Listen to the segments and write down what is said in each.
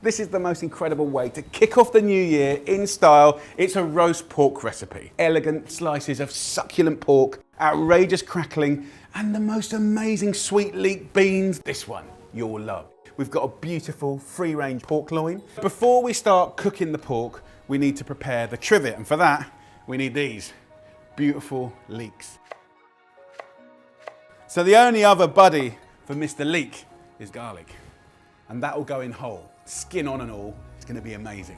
This is the most incredible way to kick off the new year in style. It's a roast pork recipe. Elegant slices of succulent pork, outrageous crackling, and the most amazing sweet leek beans. This one you'll love. We've got a beautiful free-range pork loin. Before we start cooking the pork, we need to prepare the trivet, and for that, we need these beautiful leeks. So the only other buddy for Mr. Leek is garlic, and that will go in whole, skin on and all. It's gonna be amazing.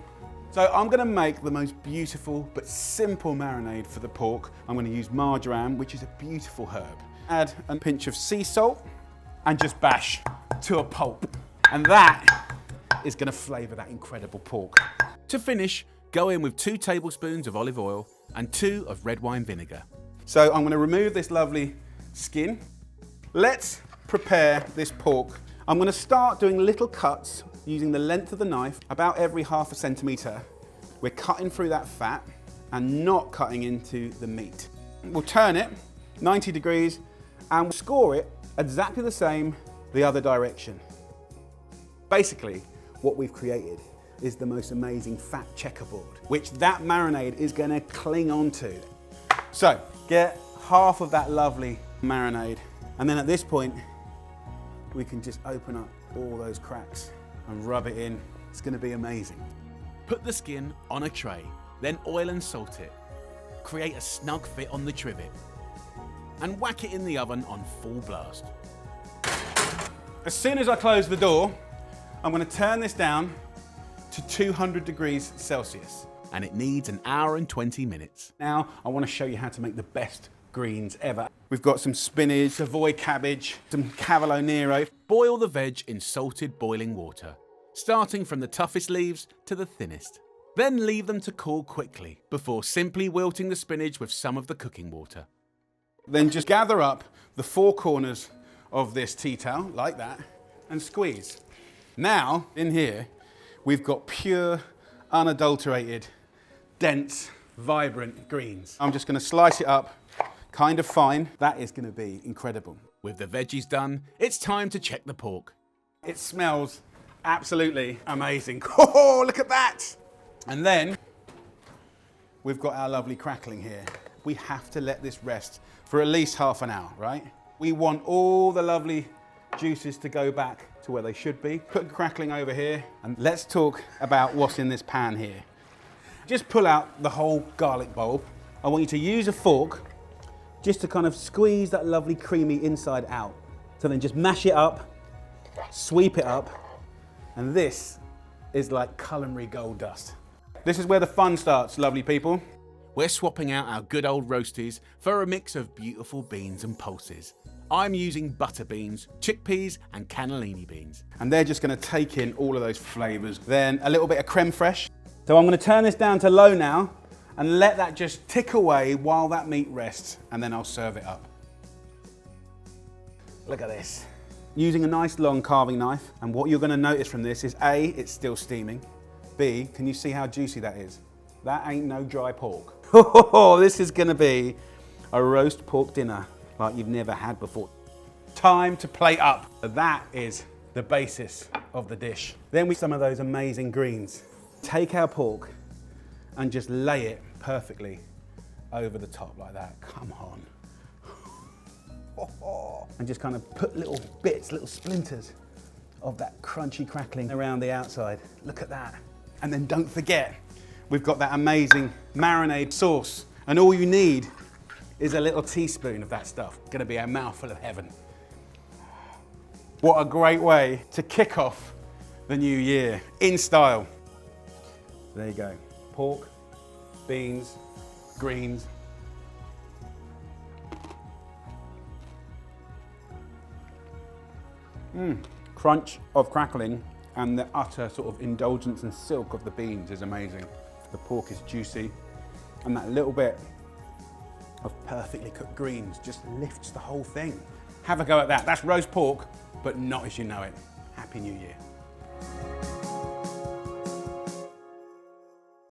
So I'm gonna make the most beautiful but simple marinade for the pork. I'm gonna use marjoram, which is a beautiful herb. Add a pinch of sea salt and just bash to a pulp. And that is gonna flavor that incredible pork. To finish, go in with 2 tablespoons of olive oil and 2 of red wine vinegar. So I'm gonna remove this lovely skin. Let's prepare this pork. I'm gonna start doing little cuts using the length of the knife, about every ½ centimetre. We're cutting through that fat and not cutting into the meat. We'll turn it 90 degrees and we'll score it exactly the same the other direction. Basically, what we've created is the most amazing fat checkerboard, which that marinade is gonna cling onto. So, get half of that lovely marinade, and then at this point, we can just open up all those cracks and rub it in. It's gonna be amazing. Put the skin on a tray, then oil and salt it. Create a snug fit on the trivet, and whack it in the oven on full blast. As soon as I close the door, I'm gonna turn this down to 200 degrees Celsius. And it needs 1 hour and 20 minutes. Now, I wanna show you how to make the best greens ever. We've got some spinach, Savoy cabbage, some Cavolo Nero. Boil the veg in salted boiling water, starting from the toughest leaves to the thinnest. Then leave them to cool quickly before simply wilting the spinach with some of the cooking water. Then just gather up the 4 corners of this tea towel, like that, and squeeze. Now, in here, we've got pure, unadulterated, dense, vibrant greens. I'm just gonna slice it up kind of fine. That is gonna be incredible. With the veggies done, it's time to check the pork. It smells absolutely amazing. Oh, look at that! And then, we've got our lovely crackling here. We have to let this rest for at least ½ an hour, right? We want all the lovely juices to go back to where they should be. Put crackling over here, and let's talk about what's in this pan here. Just pull out the whole garlic bulb. I want you to use a fork just to kind of squeeze that lovely creamy inside out. So then just mash it up, sweep it up, and this is like culinary gold dust. This is where the fun starts, lovely people. We're swapping out our good old roasties for a mix of beautiful beans and pulses. I'm using butter beans, chickpeas, and cannellini beans. And they're just gonna take in all of those flavors. Then a little bit of creme fraiche. So I'm gonna turn this down to low now and let that just tick away while that meat rests, and then I'll serve it up. Look at this. Using a nice long carving knife, and what you're gonna notice from this is A, it's still steaming. B, can you see how juicy that is? That ain't no dry pork. Oh, this is gonna be a roast pork dinner like you've never had before. Time to plate up. That is the basis of the dish. Then with some of those amazing greens. Take our pork and just lay it perfectly over the top like that. Come on. And just kind of put little bits, little splinters of that crunchy crackling around the outside. Look at that. And then don't forget, we've got that amazing marinade sauce. And all you need is a little teaspoon of that stuff. It's gonna be a mouthful of heaven. What a great way to kick off the new year in style. There you go. Pork, beans, greens. Crunch of crackling and the utter sort of indulgence and silk of the beans is amazing. The pork is juicy, and that little bit of perfectly cooked greens just lifts the whole thing. Have a go at that. That's roast pork, but not as you know it. Happy New Year.